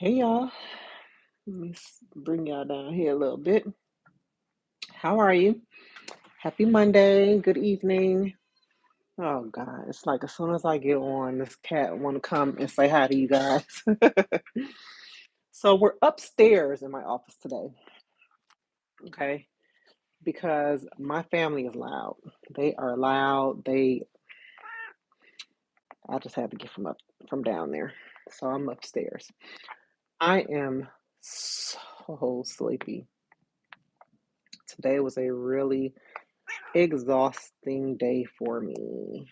Hey y'all, let me bring y'all down here a little bit. How are you? Happy Monday. Good evening. Oh God, it's like as soon as I get on, this cat want to come and say hi to you guys. So we're upstairs in my office today, okay? Because my family is loud. They are loud. I just had to get from down there. So I'm upstairs. I am so sleepy. Today was a really exhausting day for me.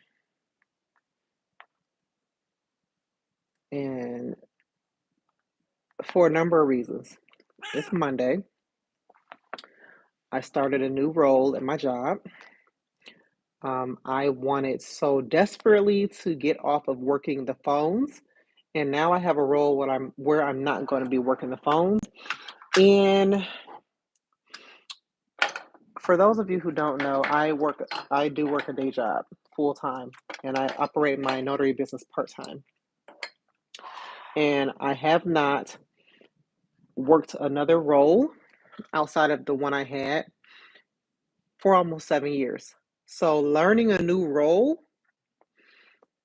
And for a number of reasons. It's Monday. I started a new role in my job. I wanted so desperately to get off of working the phones. And now I have a role where I'm not going to be working the phones. And for those of you who don't know, I do work a day job full time, and I operate my notary business part time. And I have not worked another role outside of the one I had for almost 7 years. So learning a new role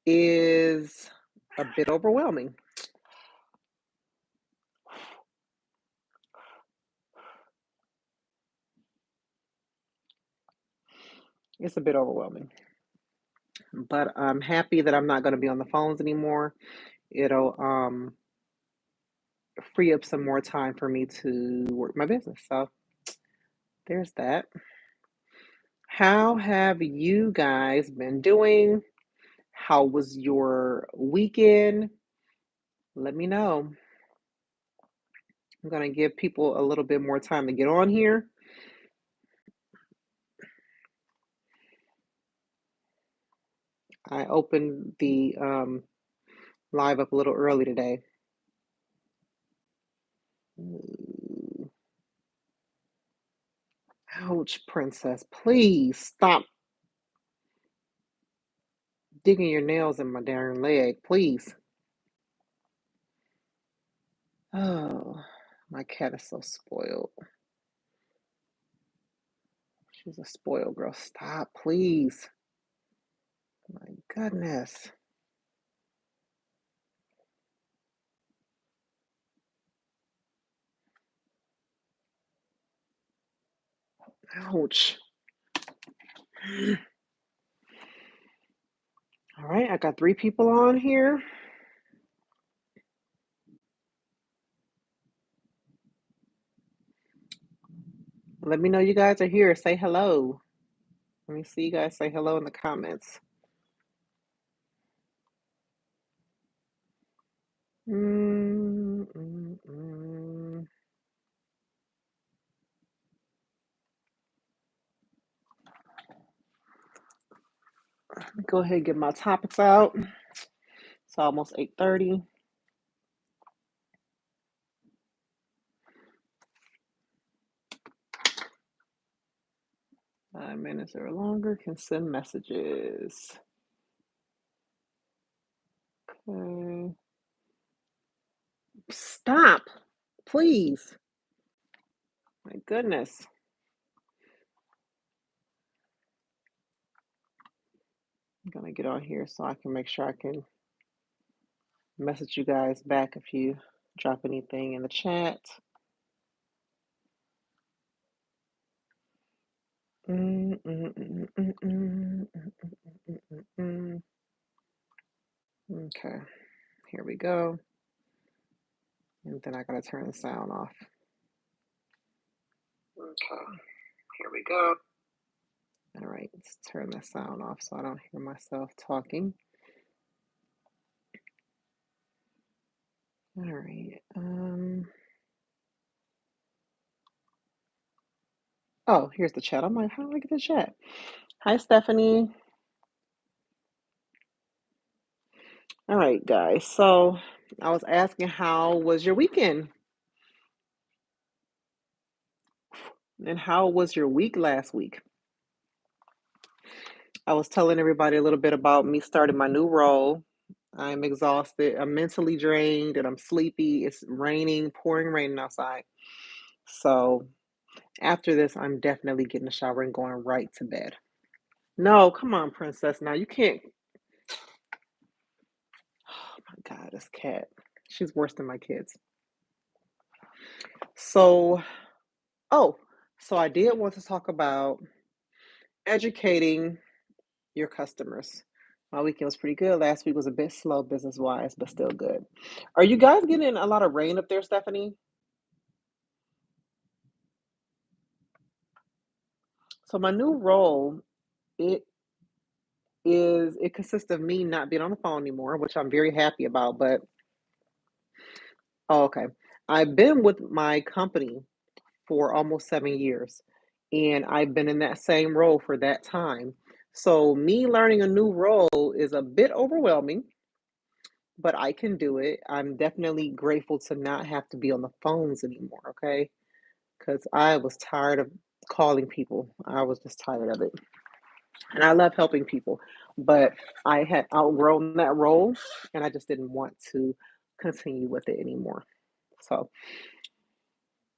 is a bit overwhelming. It's a bit overwhelming. But I'm happy that I'm not going to be on the phones anymore. It'll free up some more time for me to work my business. So there's that. How have you guys been doing? How was your weekend? Let me know. I'm going to give people a little bit more time to get on here. I opened the live up a little early today. Ouch, princess. Please stop digging your nails in my darn leg, please. Oh, my cat is so spoiled. She's a spoiled girl. Stop, please. My goodness. Ouch. All right, I got 3 people on here. Let me know you guys are here. Say hello. Let me see you guys say hello in the comments. Mm, mm, mm. Let me go ahead and get my topics out. It's almost 8:30. 5 minutes or longer can send messages. Okay. Stop, please. My goodness. I'm gonna get on here so I can make sure I can message you guys back if you drop anything in the chat. Okay, here we go. And then I gotta turn the sound off. Okay, here we go. All right, let's turn the sound off so I don't hear myself talking. All right. Oh, here's the chat. I'm like, how do I get the chat? Hi, Stephanie. All right, guys. So I was asking, how was your weekend? And how was your week last week? I was telling everybody a little bit about me starting my new role. I'm exhausted. I'm mentally drained and I'm sleepy. It's raining, pouring rain outside. So after this, I'm definitely getting a shower and going right to bed. No, come on, princess. Now you can't. Oh my God, this cat. She's worse than my kids. So, oh, so I did want to talk about educating your customers. My weekend was pretty good. Last week was a bit slow business wise, but still good. Are you guys getting a lot of rain up there, Stephanie? So my new role, it it consists of me not being on the phone anymore, which I'm very happy about. But oh, okay, I've been with my company for almost 7 years, and I've been in that same role for that time. So me learning a new role is a bit overwhelming, but I can do it. I'm definitely grateful to not have to be on the phones anymore, okay? Because I was tired of calling people. I was just tired of it. And I love helping people, but I had outgrown that role and I just didn't want to continue with it anymore. So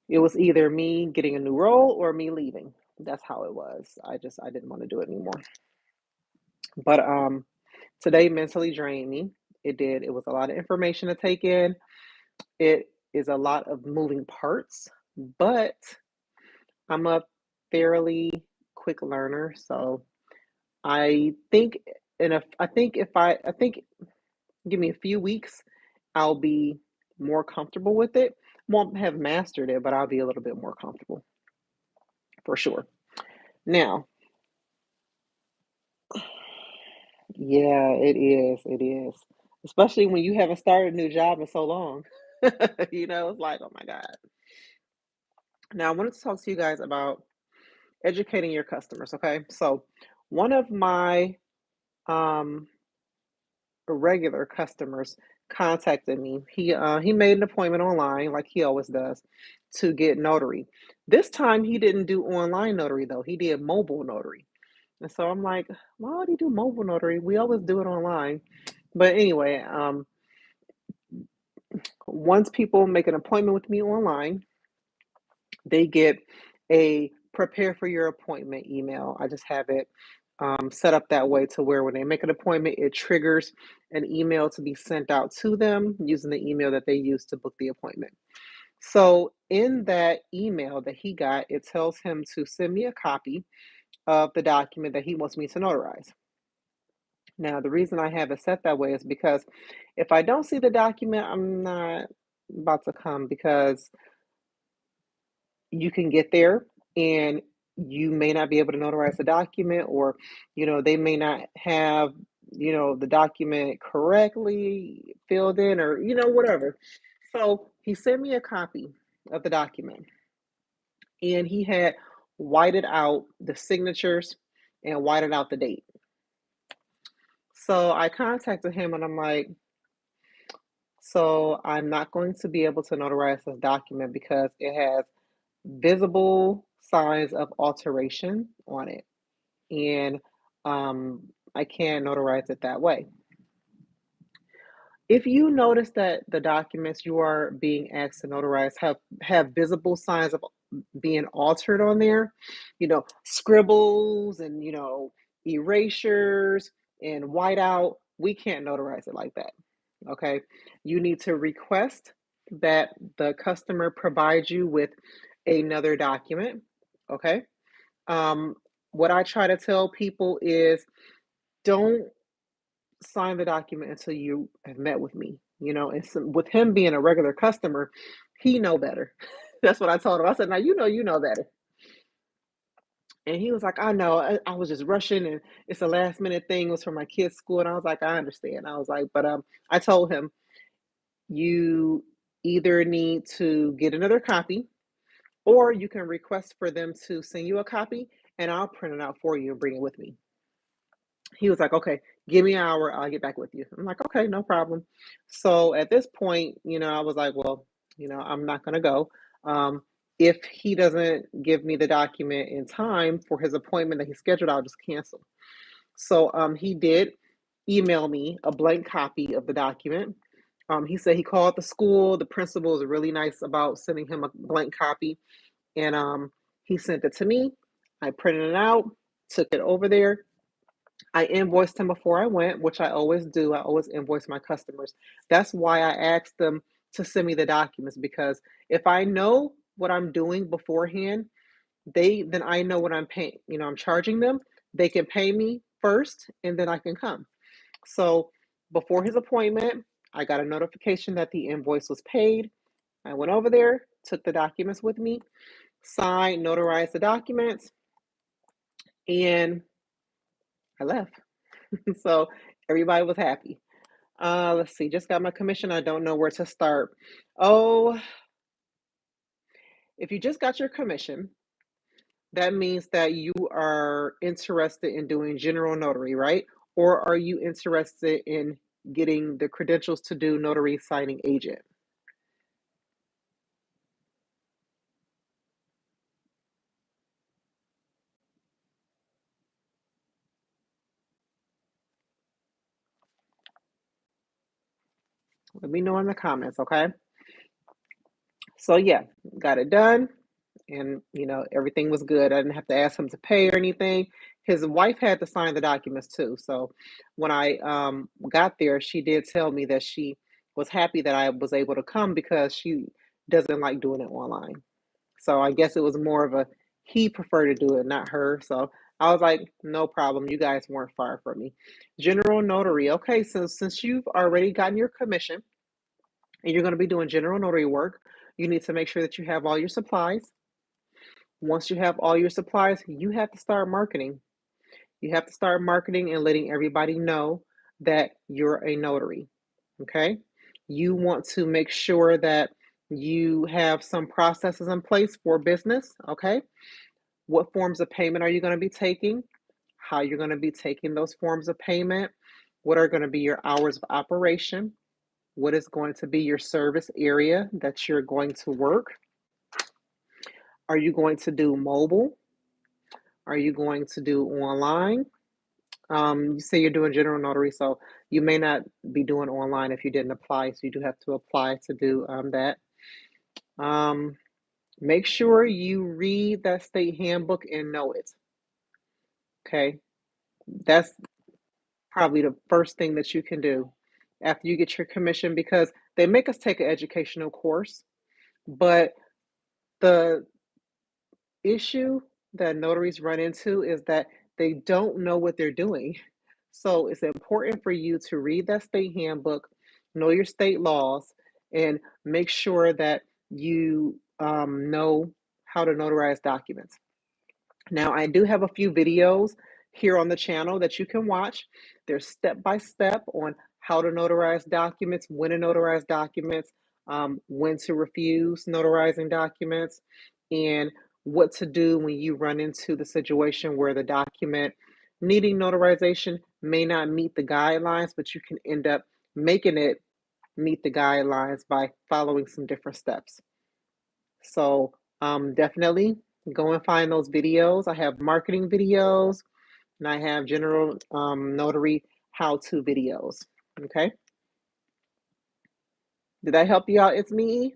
it was either me getting a new role or me leaving. That's how it was. I didn't want to do it anymore. But today mentally drained me. It did. It was a lot of information to take in. It is a lot of moving parts, but I'm a fairly quick learner, so I think I think give me a few weeks, I'll be more comfortable with it. Won't have mastered it, but I'll be a little bit more comfortable for sure. Now, yeah, it is. It is. Especially when you haven't started a new job in so long. It's like, oh my God. Now, I wanted to talk to you guys about educating your customers. Okay. So, one of my um, regular customers contacted me. He made an appointment online, like he always does, to get notary. This time, he didn't do online notary though. He did mobile notary. And so I'm like, why would he do mobile notary? We always do it online. But anyway, once people make an appointment with me online, they get a prepare for your appointment email. I just have it set up that way to where when they make an appointment, it triggers an email to be sent out to them using the email that they use to book the appointment. So in that email that he got, it tells him to send me a copy of the document that he wants me to notarize. Now, the reason I have it set that way is because if I don't see the document, I'm not about to come because you can get there and you may not be able to notarize the document, or they may not have the document correctly filled in, or whatever. So he sent me a copy of the document and he had whited out the signatures and whited out the date. So I contacted him and I'm like, so I'm not going to be able to notarize this document because it has visible signs of alteration on it. And I can't notarize it that way. If you notice that the documents you are being asked to notarize have visible signs of being altered on there, scribbles and erasures and whiteout, we can't notarize it like that. Okay, you need to request that the customer provide you with another document. Okay, um, what I try to tell people is don't sign the document until you have met with me. And so with him being a regular customer, he know better. That's what I told him. I said, now you know better. And he was like, I know. I was just rushing, and it's a last minute thing. It was for my kids' school, and I was like, I understand. I was like, but I told him you either need to get another copy, or you can request for them to send you a copy, and I'll print it out for you and bring it with me. He was like, okay, give me an hour. I'll get back with you. I'm like, okay, no problem. So at this point, I was like, well, I'm not going to go. Um, if he doesn't give me the document in time for his appointment that he scheduled, I'll just cancel. So he did. email me a blank copy of the document. He said he called the school. The principal was really nice about sending him a blank copy, and he sent it to me. I printed it out, took it over there. I invoiced him before I went, which I always do. I always invoice my customers. That's why I asked them to send me the documents, because if I know what I'm doing beforehand, then I know what I'm paying. I'm charging them. They can pay me first, and then I can come. So before his appointment, I got a notification that the invoice was paid. I went over there, took the documents with me, signed, notarized the documents, and I left. So everybody was happy. Let's see, just got my commission. I don't know where to start. Oh, if you just got your commission, that means that you are interested in doing general notary, right? Or are you interested in getting the credentials to do notary signing agent? Let me know in the comments, okay? So yeah, got it done, and everything was good. I didn't have to ask him to pay or anything. His wife had to sign the documents too. So when I got there, she did tell me that she was happy that I was able to come because she doesn't like doing it online. So I guess it was more of a he preferred to do it, not her. So I was like, no problem. You guys weren't far from me. General notary. Okay, so since you've already gotten your commission and you're going to be doing general notary work, you need to make sure that you have all your supplies. Once you have all your supplies, you have to start marketing. You have to start marketing and letting everybody know that you're a notary. Okay. You want to make sure that you have some processes in place for business. Okay. What forms of payment are you going to be taking? How you're going to be taking those forms of payment? What are going to be your hours of operation? What is going to be your service area that you're going to work? Are you going to do mobile? Are you going to do online? You say you're doing general notary, so you may not be doing online if you didn't apply, so you do have to apply to do that. Um, Make sure you read that state handbook and know it. Okay, that's probably the first thing that you can do after you get your commission, because they make us take an educational course, but the issue that notaries run into is that they don't know what they're doing. So it's important for you to read that state handbook, know your state laws, and make sure that you know how to notarize documents. Now, I do have a few videos here on the channel that you can watch. They're step by step on how to notarize documents, when to notarize documents, when to refuse notarizing documents, and what to do when you run into the situation where the document needing notarization may not meet the guidelines, but you can end up making it meet the guidelines by following some different steps. So definitely go and find those videos. I have marketing videos and I have general notary how-to videos. Okay. Did that help you out? It's me.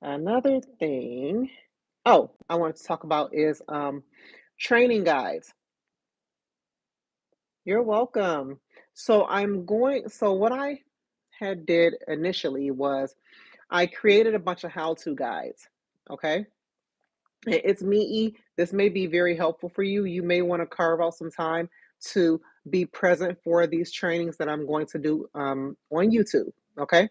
Another thing, oh, I wanted to talk about is training guides. You're welcome. So what I had did initially was I created a bunch of how-to guides. Okay. It's me. This may be very helpful for you. You may want to carve out some time to be present for these trainings that I'm going to do on YouTube. Okay.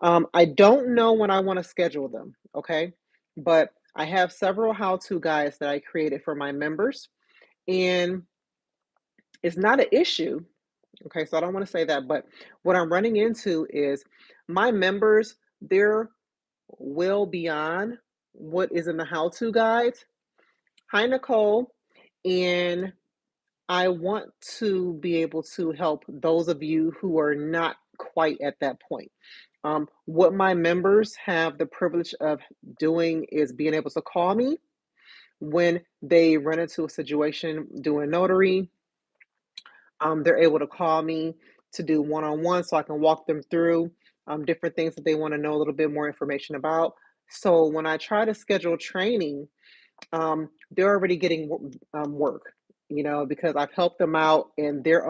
I don't know when I want to schedule them. Okay. But I have several how to guides that I created for my members, and it's not an issue. Okay. So I don't want to say that, but what I'm running into is my members, they're well beyond what is in the how to guides. Hi, Nicole. And I want to be able to help those of you who are not quite at that point. What my members have the privilege of doing is being able to call me when they run into a situation doing notary. They're able to call me to do one-on-one so I can walk them through different things that they want to know a little bit more information about. So when I try to schedule training, they're already getting work, because I've helped them out and they're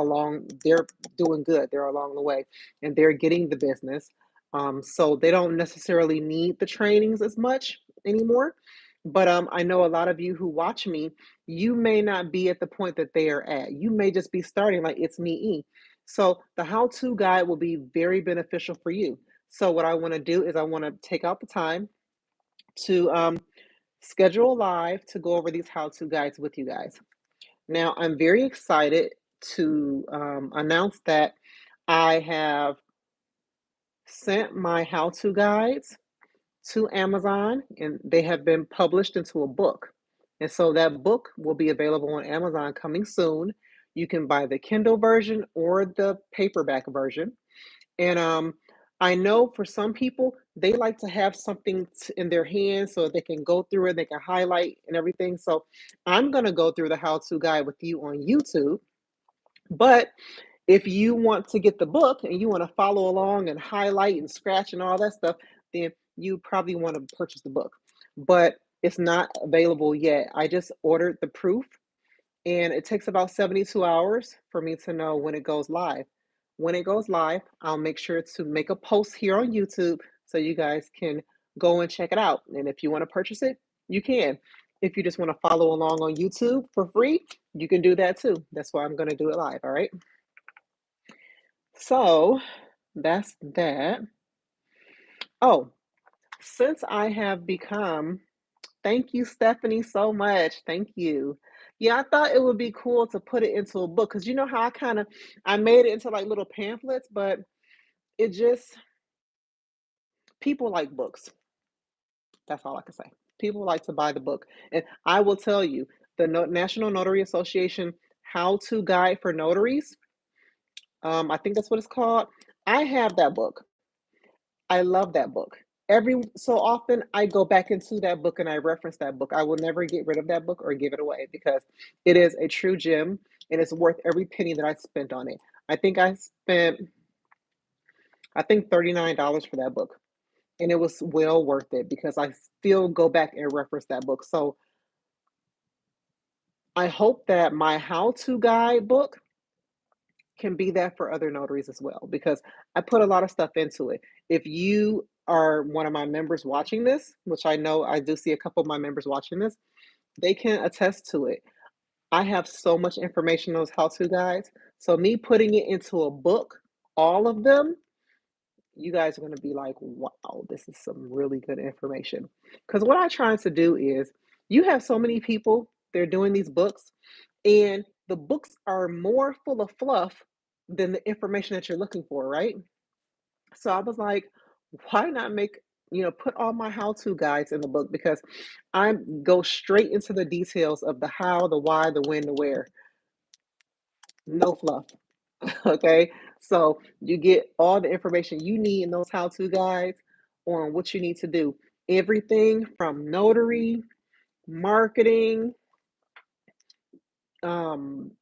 doing good. They're along the way and they're getting the business. So they don't necessarily need the trainings as much anymore. But I know a lot of you who watch me, you may not be at the point that they are at. You may just be starting like it's me. So the how-to guide will be very beneficial for you. So what I want to do is I want to take out the time to schedule a live to go over these how-to guides with you guys. Now, I'm very excited to announce that I have sent my how-to guides to Amazon and they have been published into a book. And so that book will be available on Amazon coming soon. You can buy the Kindle version or the paperback version. And I know for some people, they like to have something in their hands so they can go through it, they can highlight and everything. So I'm going to go through the how-to guide with you on YouTube. But if you want to get the book and you want to follow along and highlight and scratch and all that stuff, then you probably want to purchase the book. But it's not available yet. I just ordered the proof and it takes about 72 hours for me to know when it goes live. When it goes live, I'll make sure to make a post here on YouTube so you guys can go and check it out. And if you want to purchase it, you can. If you just want to follow along on YouTube for free, you can do that too. That's why I'm going to do it live. All right. So that's that. Oh, since I have become Thank you, Stephanie, so much. Thank you. Yeah, I thought it would be cool to put it into a book because you know how I made it into like little pamphlets, but it just people like books. That's all I can say. People like to buy the book, and I will tell you, the National Notary Association How to Guide for Notaries. I think that's what it's called. I have that book. I love that book. Every so often, I go back into that book and I reference that book. I will never get rid of that book or give it away because it is a true gem and it's worth every penny that I spent on it. I think I spent, I think $39 for that book, and it was well worth it because I still go back and reference that book. So I hope that my how-to guide book can be that for other notaries as well because I put a lot of stuff into it. If you are one of my members watching this, which I know I do see a couple of my members watching this, they can attest to it. I have so much information in those how-to guides. So me putting it into a book, all of them, you guys are going to be like, wow, this is some really good information. Because what I'm trying to do is you have so many people, they're doing these books, and the books are more full of fluff than the information that you're looking for, right? So I was like, why not put all my how-to guides in the book because I go straight into the details of the how, the why, the when, the where. No fluff. Okay. So you get all the information you need in those how-to guides on what you need to do. Everything from notary, marketing, um,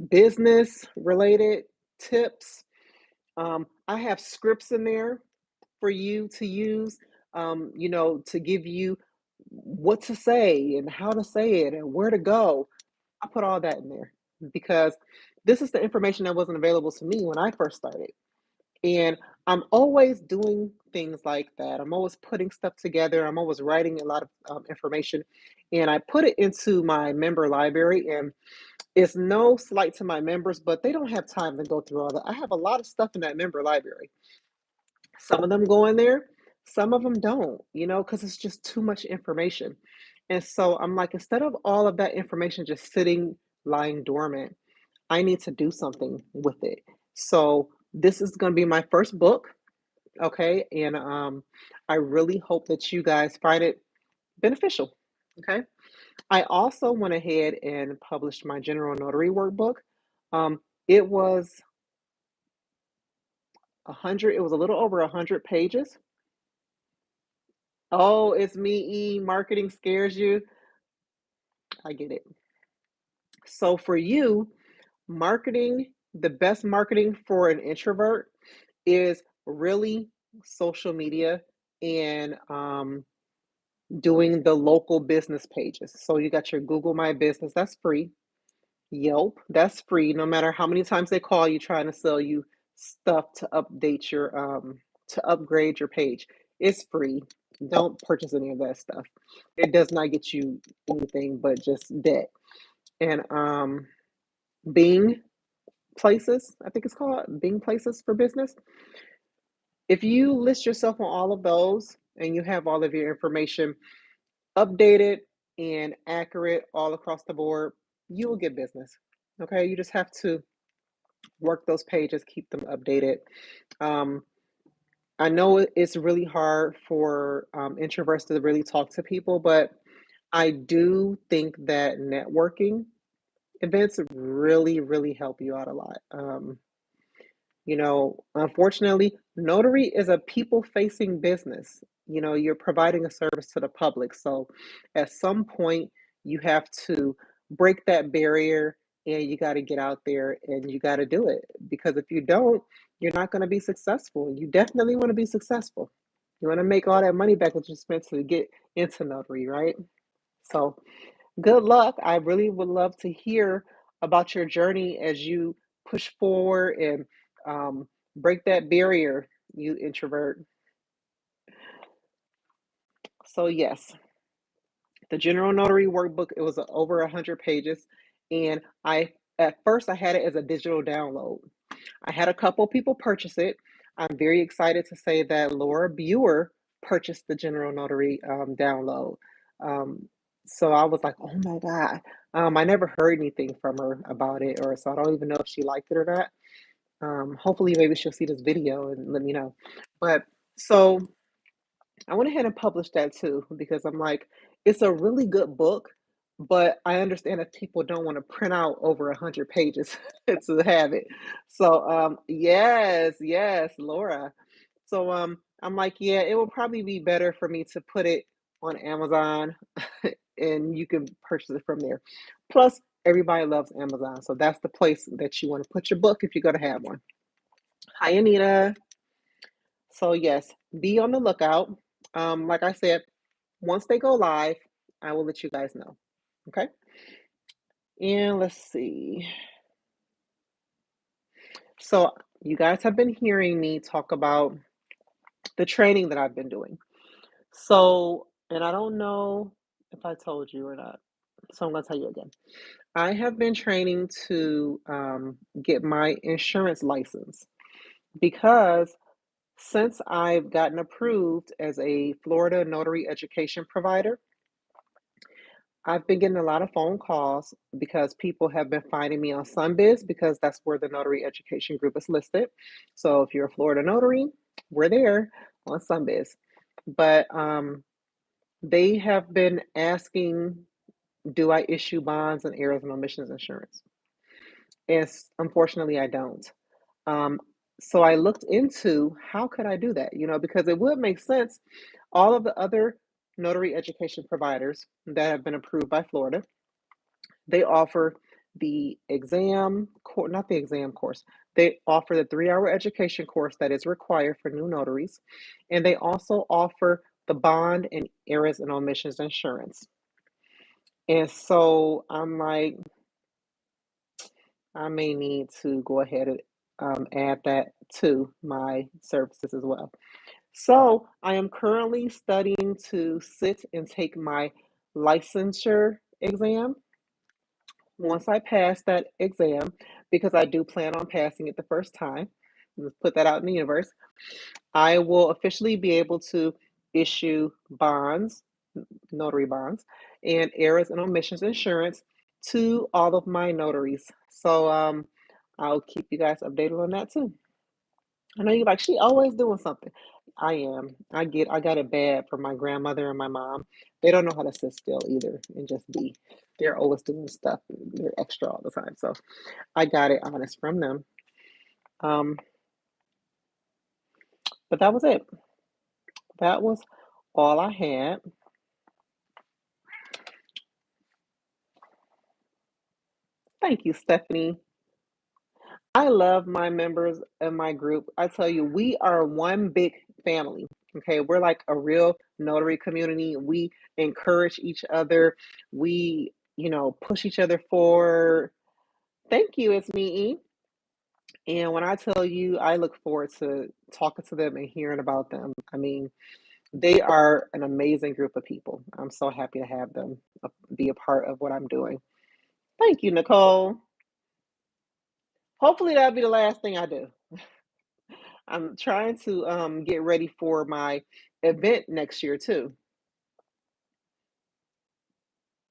business related tips. I have scripts in there for you to use, to give you what to say and how to say it and where to go. I put all that in there because this is the information that wasn't available to me when I first started. And I'm always doing things like that. I'm always putting stuff together. I'm always writing a lot of information. And I put it into my member library. And it's no slight to my members, but they don't have time to go through all that. I have a lot of stuff in that member library. Some of them go in there, some of them don't, because it's just too much information. And so I'm like, instead of all of that information just sitting, lying dormant, I need to do something with it. So this is going to be my first book, okay? And I really hope that you guys find it beneficial, okay? I also went ahead and published my general notary workbook. It was it was a little over 100 pages. Oh, it's me, E. Marketing scares you. I get it. So for you, marketing, the best marketing for an introvert is really social media and doing the local business pages. So you got your Google My Business, that's free. Yelp, that's free. No matter how many times they call you trying to sell you stuff to update your to upgrade your page, it's free. Don't purchase any of that stuff. It does not get you anything but just debt. And Bing Places, I think it's called Bing Places for Business. If you list yourself on all of those and you have all of your information updated and accurate all across the board, you will get business. Okay, you just have to work those pages, keep them updated. Um, I know it's really hard for introverts to really talk to people, but I do think that networking events really, really help you out a lot. Unfortunately, notary is a people-facing business. You're providing a service to the public. So at some point, you have to break that barrier and you got to get out there and you got to do it. Because if you don't, you're not going to be successful. You definitely want to be successful. You want to make all that money back that you spent to get into notary, right? So good luck. I really would love to hear about your journey as you push forward and break that barrier, you introvert. So, yes, the General Notary Workbook, it was over 100 pages. And at first, I had it as a digital download. I had a couple people purchase it. I'm very excited to say that Laura Buer purchased the General Notary download. Um, so I was like, oh my God. I never heard anything from her about it, or so I don't even know if she liked it or not. Hopefully, maybe she'll see this video and let me know. But so I went ahead and published that too because I'm like, it's a really good book, but I understand if people don't want to print out over 100 pages to have it. So yes, yes, Laura. So I'm like, yeah, it will probably be better for me to put it on Amazon and you can purchase it from there. Plus, everybody loves Amazon, so that's the place that you want to put your book if you're going to have one. Hi, Anita. So yes, be on the lookout. Like I said, once they go live, I will let you guys know. Okay. And let's see. So you guys have been hearing me talk about the training that I've been doing. So, and I don't know if I told you or not. So I'm going to tell you again. I have been training to get my insurance license because since I've gotten approved as a Florida notary education provider, I've been getting a lot of phone calls because people have been finding me on Sunbiz because that's where the notary education group is listed. So if you're a Florida notary, we're there on Sunbiz. But they have been asking, do I issue bonds and errors and omissions insurance? And unfortunately, I don't. Um, so I looked into how could I do that, because it would make sense. All of the other notary education providers that have been approved by Florida, they offer the exam, not the exam course. They offer the 3-hour education course that is required for new notaries. And they also offer the bond and errors and omissions insurance. And so I'm like, I may need to go ahead and add that to my services as well. So I am currently studying to sit and take my licensure exam. Once I pass that exam, because I do plan on passing it the first time, let's put that out in the universe, I will officially be able to issue bonds, notary bonds, and errors and omissions insurance to all of my notaries. So I'll keep you guys updated on that too. I know you're like, she always doing something. I am. I got it bad from my grandmother and my mom. They don't know how to sit still either and just be. They're always doing stuff. They're extra all the time. So I got it honest from them. Um, But that was it. That was all I had. Thank you, Stephanie. I love my members in my group. I tell you, we are one big family. Okay, we're like a real notary community. We encourage each other. We, push each other forward. Thank you, it's me, E. And when I tell you, I look forward to talking to them and hearing about them. I mean, they are an amazing group of people. I'm so happy to have them be a part of what I'm doing. Thank you, Nicole. Hopefully, that'll be the last thing I do. I'm trying to get ready for my event next year too.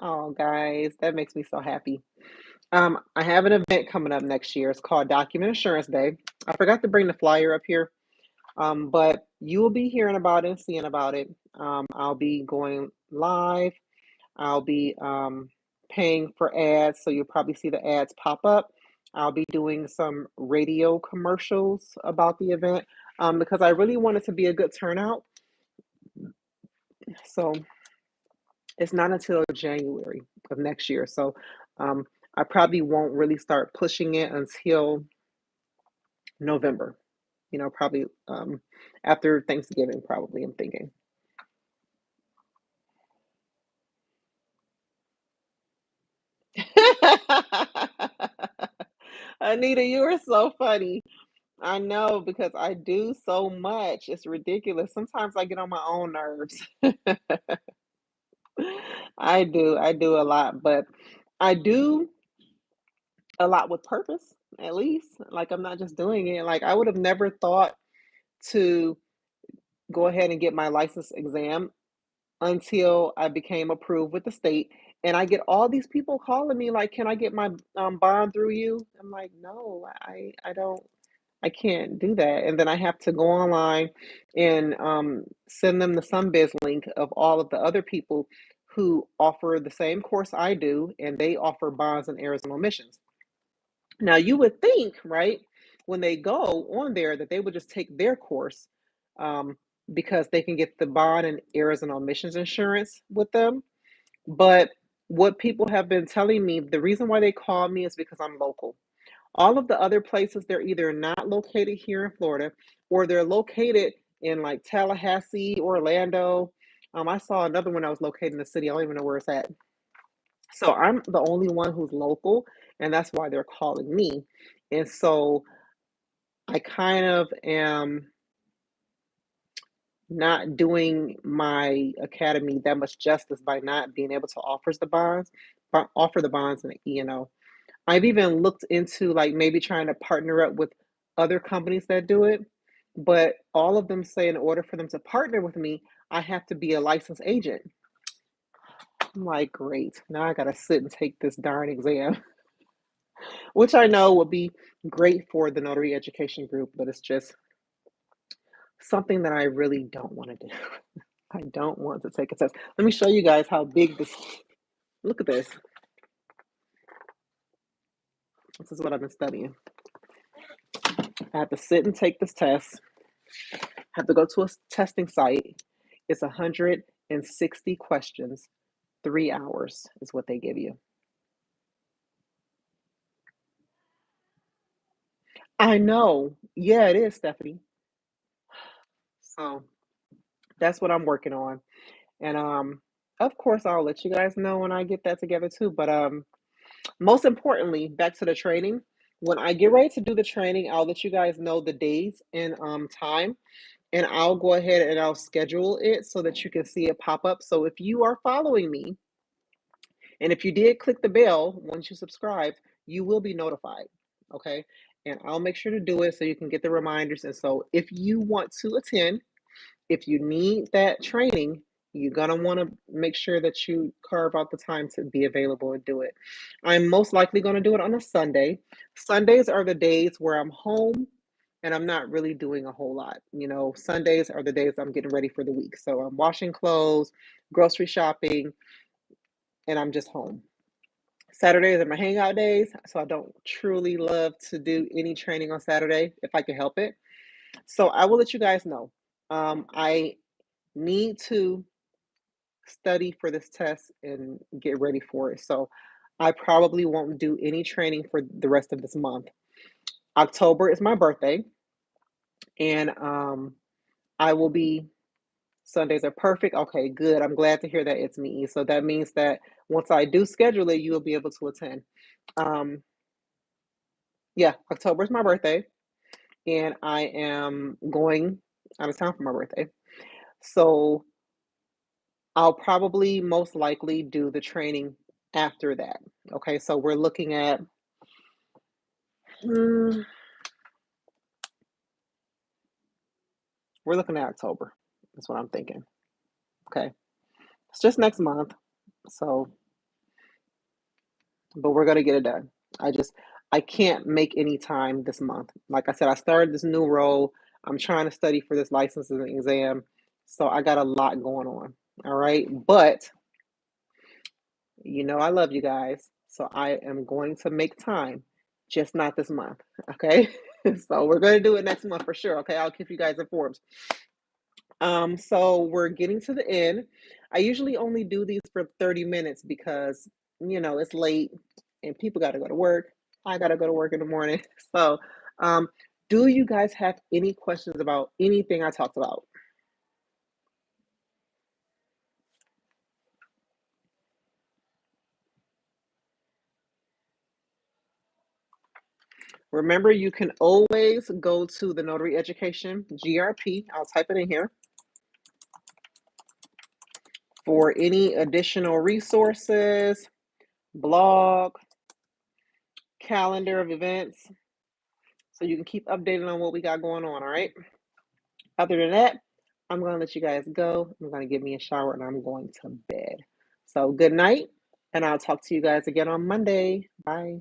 Oh, guys, that makes me so happy. I have an event coming up next year. It's called Document Assurance Day. I forgot to bring the flyer up here, but you will be hearing about it and seeing about it. I'll be going live. I'll be paying for ads, so you'll probably see the ads pop up. I'll be doing some radio commercials about the event because I really want it to be a good turnout. So it's not until January of next year. So I probably won't really start pushing it until November, probably after Thanksgiving, probably, I'm thinking. Anita, you are so funny. I know because I do so much. It's ridiculous. Sometimes I get on my own nerves. I do a lot, but I do a lot with purpose, at least. Like I'm not just doing it. Like I would have never thought to go ahead and get my license exam until I became approved with the state. And I get all these people calling me like, "Can I get my bond through you?" I'm like, "No, I don't. I can't do that." And then I have to go online and send them the SunBiz link of all of the other people who offer the same course I do, and they offer bonds and errors and omissions. Now, you would think, right, when they go on there that they would just take their course um, because they can get the bond and errors and omissions insurance with them. But what people have been telling me, the reason why they call me is because I'm local. All of the other places, they're either not located here in Florida or they're located in like Tallahassee, Orlando. I saw another one that was located in the city. I don't even know where it's at. So I'm the only one who's local, and that's why they're calling me. And so I kind of am not doing my academy that much justice by not being able to offer the bonds and E&O. I've even looked into like maybe trying to partner up with other companies that do it, but all of them say in order for them to partner with me, I have to be a licensed agent. I'm like, great. Now I got to sit and take this darn exam, which I know would be great for the notary education group, but it's just something that I really don't want to do. I don't want to take a test. Let me show you guys how big this. Look at this. This is what I've been studying. I have to sit and take this test. I have to go to a testing site. It's 160 questions. 3 hours is what they give you. I know. Yeah, it is, Stephanie. So that's what I'm working on. And of course I'll let you guys know when I get that together too. But most importantly, back to the training. When I get ready to do the training, I'll let you guys know the days and time, and I'll go ahead and I'll schedule it so that you can see it pop up. So if you are following me, and if you did click the bell once you subscribed, you will be notified. Okay. And I'll make sure to do it so you can get the reminders. And so if you want to attend, if you need that training, you're going to want to make sure that you carve out the time to be available and do it. I'm most likely going to do it on a Sunday. Sundays are the days where I'm home and I'm not really doing a whole lot. Sundays are the days I'm getting ready for the week. So I'm washing clothes, grocery shopping, and I'm just home. Saturdays are my hangout days, so I don't truly love to do any training on Saturday if I can help it. So I will let you guys know. I need to study for this test and get ready for it. So I probably won't do any training for the rest of this month. October is my birthday, and I will be. Sundays are perfect. Okay, good. I'm glad to hear that it's me. So that means that once I do schedule it, you will be able to attend. Um, yeah, October is my birthday, and I am going out of town for my birthday. So I'll probably most likely do the training after that. Okay, so mm, we're looking at October. That's what I'm thinking. Okay, it's just next month. So, but we're gonna get it done. I just I can't make any time this month. Like I said, I started this new role. I'm trying to study for this licensing exam. So I got a lot going on. All right. But I love you guys. So I am going to make time, just not this month. Okay. So we're going to do it next month for sure. Okay. I'll keep you guys informed. So we're getting to the end. I usually only do these for 30 minutes because, it's late and people got to go to work. I got to go to work in the morning. So, um, do you guys have any questions about anything I talked about? Remember, you can always go to the Notary Education GRP. I'll type it in here for any additional resources, blog, calendar of events, so you can keep updated on what we got going on. All right. Other than that, I'm going to let you guys go. I'm going to get me a shower and I'm going to bed. So, good night, and I'll talk to you guys again on Monday. Bye.